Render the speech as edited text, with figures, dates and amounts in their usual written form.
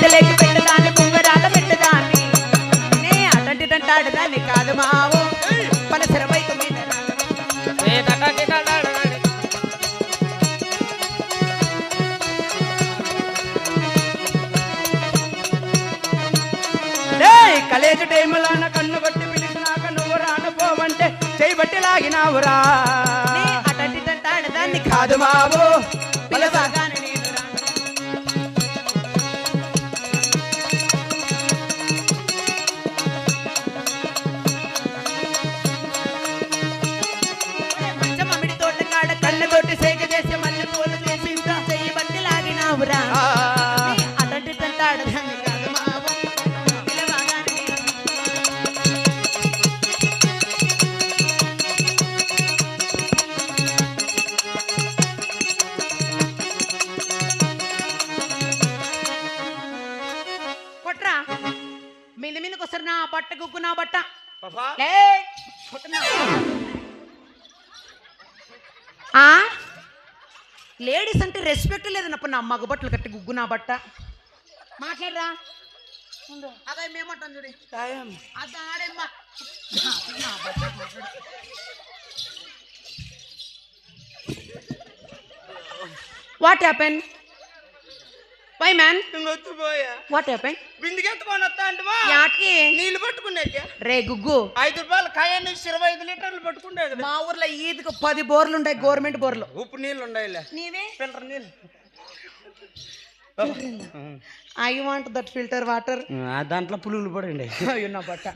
చేతులకి పెట్టదాన్ని కుంగరాల పెట్టదాన్ని నే అటంటిటంటాడదాన్ని కాదు మావు పలసర బైకు మీద కలేజు టైములాన కన్ను బట్టి పిలిచినాక నువ్వు రానుపోవంటే చెయ్యి బట్టి లాగినావురా అటంటిటంటాడదాన్ని కాదు మావు పిలవగానే నేను రాను మంచమమిడి తోట కాడ కళ్ళతోటి సేక చేసి మళ్ళీ పూలు చేసి ఇంకా చెయ్యి బట్టి లాగినావురా అటంటిటంటాడదాన్ని కాదు మావు పిలవగానే నేను కొట్రా మీద మీదకి వస్తారు నా బట్ట గుగ్గు నా బట్ట లే, కొట్టనా? ఆ లేడీస్ అంటే రెస్పెక్ట్ లేదన్నప్పుడు నా మగ బట్టలు కట్టి గుగ్గు నా బట్ట మాట్లాడరా అదే మేమంటాం చూడి అది ఆడేమ్మా what happen why man what happen బిందుకెత్తుకొని వస్తా అంటే యాకి నీళ్ళు పట్టుకునేది రే గుగ్గు 5 రూపాయలు కాయ నుంచి 25 లీటర్లు పట్టుకుండేది మా ఊర్లో ఈద్కి 10 బోర్లు ఉంటాయి గవర్నమెంట్ బోర్లు ఉప్పు నీళ్ళు ఉండాయిలే నీవే ఫిల్టర్ నీళ్ళు I want that filter water దాంట్లో పులుగులు పడండి అయ్యో నా బట్ట